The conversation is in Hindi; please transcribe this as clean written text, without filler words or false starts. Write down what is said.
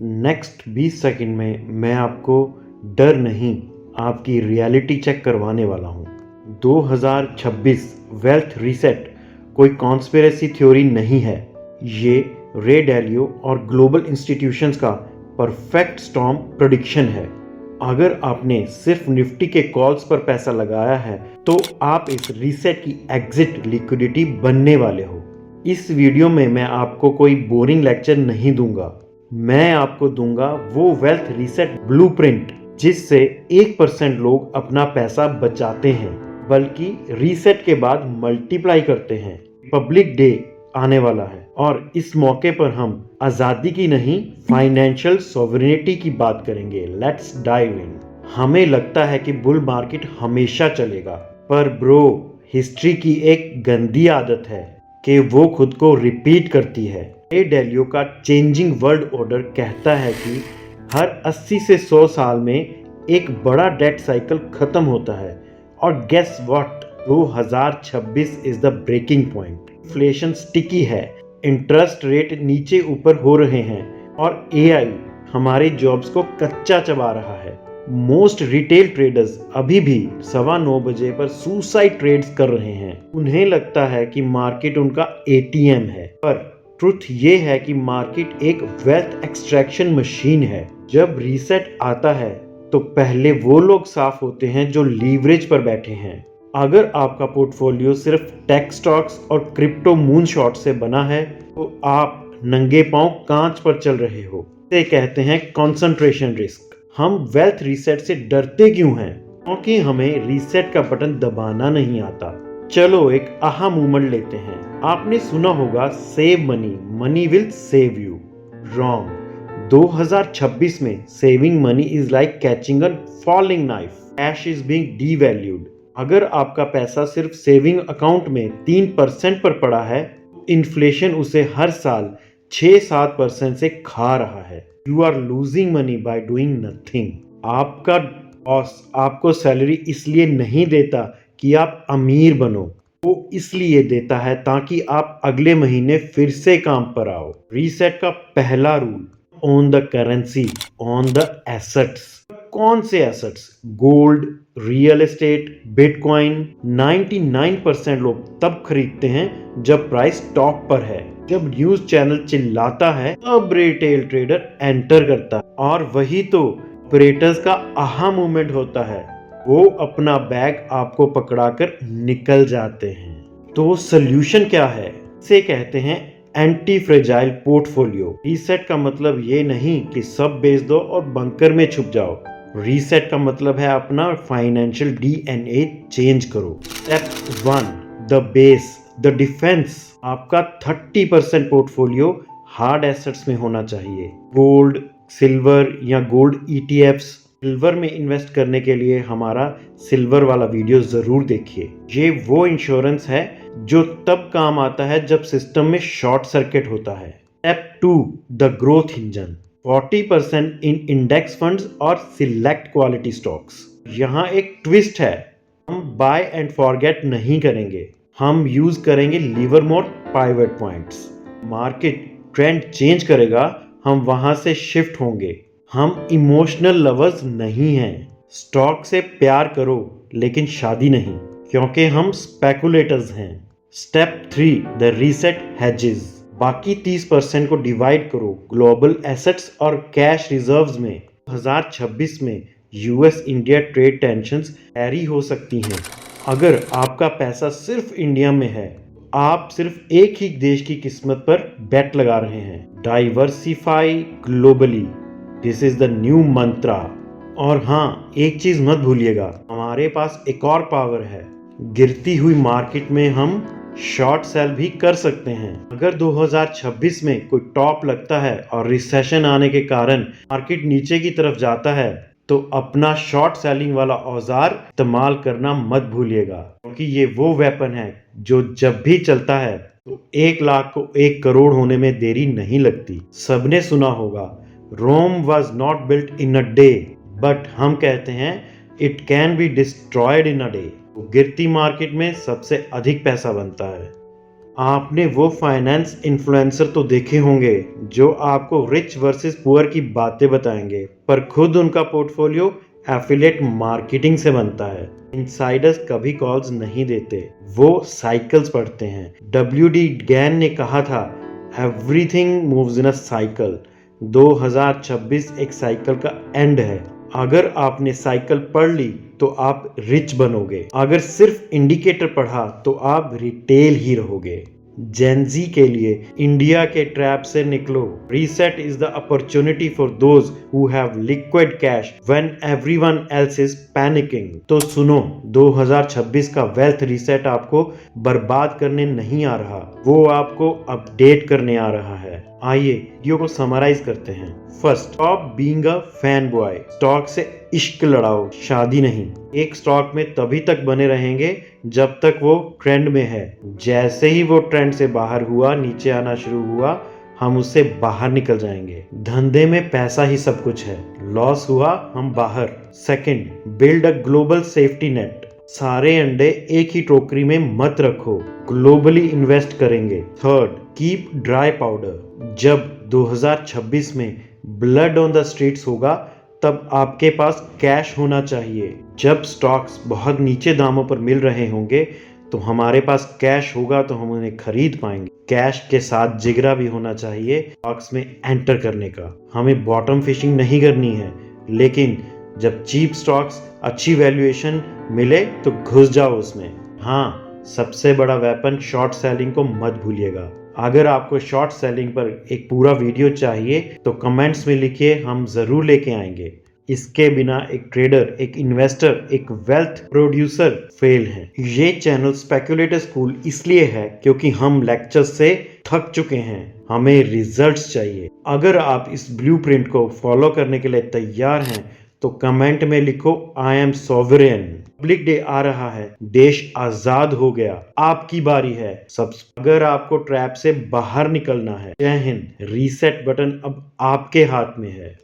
नेक्स्ट 20 सेकंड में मैं आपको डर नहीं, आपकी रियलिटी चेक करवाने वाला हूँ। 2026 वेल्थ रीसेट कोई कॉन्स्पिरेसी थ्योरी नहीं है। ये रे डैलियो और ग्लोबल इंस्टीट्यूशंस का परफेक्ट स्टॉर्म प्रेडिक्शन है। अगर आपने सिर्फ निफ्टी के कॉल्स पर पैसा लगाया है तो आप इस रीसेट की एग्जिट लिक्विडिटी बनने वाले हो। इस वीडियो में मैं आपको कोई बोरिंग लेक्चर नहीं दूंगा, मैं आपको दूंगा वो वेल्थ रीसेट ब्लूप्रिंट जिससे 1% लोग अपना पैसा बचाते हैं, बल्कि रीसेट के बाद मल्टीप्लाई करते हैं। पब्लिक डे आने वाला है और इस मौके पर हम आजादी की नहीं, फाइनेंशियल सॉवरेनिटी की बात करेंगे। Let's dive in. हमें लगता है कि बुल मार्केट हमेशा चलेगा, पर ब्रो, हिस्ट्री की एक गंदी आदत है कि वो खुद को रिपीट करती है। रे डैलियो का चेंजिंग वर्ल्ड ऑर्डर कहता है कि हर 80 से 100 साल में एक बड़ा डेट साइकिल खत्म होता है, और guess what, 2026 is the breaking point. Inflation sticky है, इंटरेस्ट रेट नीचे ऊपर हो रहे हैं और एआई हमारे जॉब्स को कच्चा चबा रहा है। मोस्ट रिटेल ट्रेडर्स अभी भी 9:15 बजे पर सुसाइड ट्रेड्स कर रहे हैं। उन्हें लगता है कि मार्केट उनका एटीएम है, पर ट्रुथ ये है कि मार्केट एक वेल्थ एक्सट्रैक्शन मशीन है। जब रीसेट आता है तो पहले वो लोग साफ होते हैं जो लीवरेज पर बैठे हैं। अगर आपका पोर्टफोलियो सिर्फ टेक स्टॉक्स और क्रिप्टो मून शॉट से बना है तो आप नंगे पांव कांच पर चल रहे हो। इसे कहते हैं कंसंट्रेशन रिस्क। हम वेल्थ रीसेट से डरते क्यों हैं? क्योंकि हमें रीसेट का बटन दबाना नहीं आता। चलो एक आहा मूवमेंट लेते हैं। आपने सुना होगा save money, money will save you. Wrong. 2026 में saving money is like catching a falling knife. Cash is being devalued. अगर आपका पैसा सिर्फ सेविंग अकाउंट में 3% पर पड़ा है, इन्फ्लेशन उसे हर साल 6-7% से खा रहा है। You are losing money by doing nothing. आपका बॉस आपको सैलरी इसलिए नहीं देता कि आप अमीर बनो, वो इसलिए देता है ताकि आप अगले महीने फिर से काम पर आओ। रीसेट का पहला rule, own the currency, on the assets. कौन से assets? Gold, real estate, bitcoin. 99% लोग तब खरीदते हैं जब प्राइस टॉप पर है। जब न्यूज चैनल चिल्लाता है तब रिटेल ट्रेडर एंटर करता है, और वही तो ऑपरेटर्स का आहा मूवमेंट होता है। वो अपना बैग आपको पकड़ाकर निकल जाते हैं। तो सॉल्यूशन क्या है? इसे कहते हैं एंटी फ्रेजाइल पोर्टफोलियो। रीसेट का मतलब ये नहीं कि सब बेच दो और बंकर में छुप जाओ। रीसेट का मतलब है अपना फाइनेंशियल डीएनए चेंज करो। Step 1, the base, the defence. आपका 30% पोर्टफोलियो हार्ड एसेट्स में होना चाहिए। गोल्ड, सिल्वर या गोल्ड ईटीएफ्स। सिल्वर में इन्वेस्ट करने के लिए हमारा सिल्वर वाला वीडियो जरूर देखिए। ये वो इंश्योरेंस है जो तब काम आता है जब सिस्टम में शॉर्ट सर्किट होता है। Step 2, the growth engine. 40% in index funds और सिलेक्ट क्वालिटी स्टॉक्स। यहाँ एक ट्विस्ट है, हम बाय एंड फॉरगेट नहीं करेंगे, हम यूज करेंगे Livermore pivot points. Market trend change करेगा, हम वहां से शिफ्ट होंगे। हम इमोशनल लवर्स नहीं हैं। स्टॉक से प्यार करो लेकिन शादी नहीं, क्योंकि हम स्पेकुलेटर्स हैं। Step 3, the reset hedges. बाकी 30% को डिवाइड करो ग्लोबल एसेट्स और कैश रिजर्व्स में। 2026 में US India trade tensions carry हो सकती हैं। अगर आपका पैसा सिर्फ इंडिया में है, आप सिर्फ एक ही देश की किस्मत पर बेट लगा रहे हैं। Diversify globally, this is the new मंत्रा। और हाँ, एक चीज मत भूलिएगा, हमारे पास एक और पावर है। गिरती हुई मार्केट में हम शॉर्ट सेल भी कर सकते हैं। अगर 2026 में कोई टॉप लगता है और रिसेशन आने के कारण मार्केट नीचे की तरफ जाता है, तो अपना शॉर्ट सेलिंग वाला औजार इस्तेमाल करना मत भूलिएगा, क्योंकि ये वो वेपन है जो जब भी चलता है तो 1 लाख को 1 करोड़ होने में देरी नहीं लगती। सबने सुना होगा, Rome was not built in a day, but हम कहते हैं it can be destroyed in a day. गिरती मार्केट में सबसे अधिक पैसा बनता है। आपने वो फाइनेंस इन्फ्लुएंसर तो देखे होंगे जो आपको रिच वर्सेस पुअर की बातें बताएंगे, पर खुद उनका पोर्टफोलियो एफिलिएट मार्केटिंग से बनता है। इनसाइडर्स कभी कॉल्स नहीं देते, वो साइकिल्स पढ़ते हैं। WD गैन ने कहा था, everything moves in a cycle. 2026 एक साइकिल का एंड है। अगर आपने साइकिल पढ़ ली तो आप रिच बनोगे, अगर सिर्फ इंडिकेटर पढ़ा तो आप रिटेल ही रहोगे। जेनजी के लिए इंडिया के ट्रैप से निकलो। Reset is the opportunity for those who have liquid cash when everyone else is panicking. तो सुनो, 2026 का वेल्थ रीसेट आपको बर्बाद करने नहीं आ रहा, वो आपको अपडेट करने आ रहा है। आइए वीडियो को समराइज करते हैं। First, stop being a fan boy. Stock से इश्क लड़ाओ, शादी नहीं। एक स्टॉक में तभी तक बने रहेंगे जब तक वो ट्रेंड में है। जैसे ही वो ट्रेंड से बाहर हुआ, नीचे आना शुरू हुआ, हम उससे बाहर निकल जाएंगे। धंधे में पैसा ही सब कुछ है, लॉस हुआ हम बाहर। Second, build a global safety net. सारे अंडे एक ही टोकरी में मत रखो, ग्लोबली इन्वेस्ट करेंगे। Third, keep dry powder. जब 2026 में ब्लड ऑन द स्ट्रीट्स होगा तब आपके पास कैश होना चाहिए। जब स्टॉक्स बहुत नीचे दामों पर मिल रहे होंगे तो हमारे पास कैश होगा तो हम उन्हें खरीद पाएंगे। कैश के साथ जिगरा भी होना चाहिए स्टॉक्स में एंटर करने का। हमें बॉटम फिशिंग नहीं करनी है, लेकिन जब चीप स्टॉक्स अच्छी वैल्यूएशन मिले तो घुस जाओ उसमें। हाँ, सबसे बड़ा वेपन शॉर्ट सेलिंग को मत भूलिएगा। अगर आपको शॉर्ट सेलिंग पर एक पूरा वीडियो चाहिए तो कमेंट्स में लिखिए, हम जरूर लेके आएंगे। इसके बिना एक ट्रेडर, एक इन्वेस्टर, एक वेल्थ प्रोड्यूसर फेल है। ये चैनल स्पेक्युलेटर स्कूल इसलिए है क्योंकि हम लेक्चर्स से थक चुके हैं, हमें रिजल्ट्स चाहिए। अगर आप इस ब्लूप्रिंट को फॉलो करने के लिए तैयार हैं तो कमेंट में लिखो, I am sovereign. Republic Day आ रहा है, देश आजाद हो गया, आपकी बारी है। अगर आपको ट्रैप से बाहर निकलना है, जय हिंद। रीसेट बटन अब आपके हाथ में है।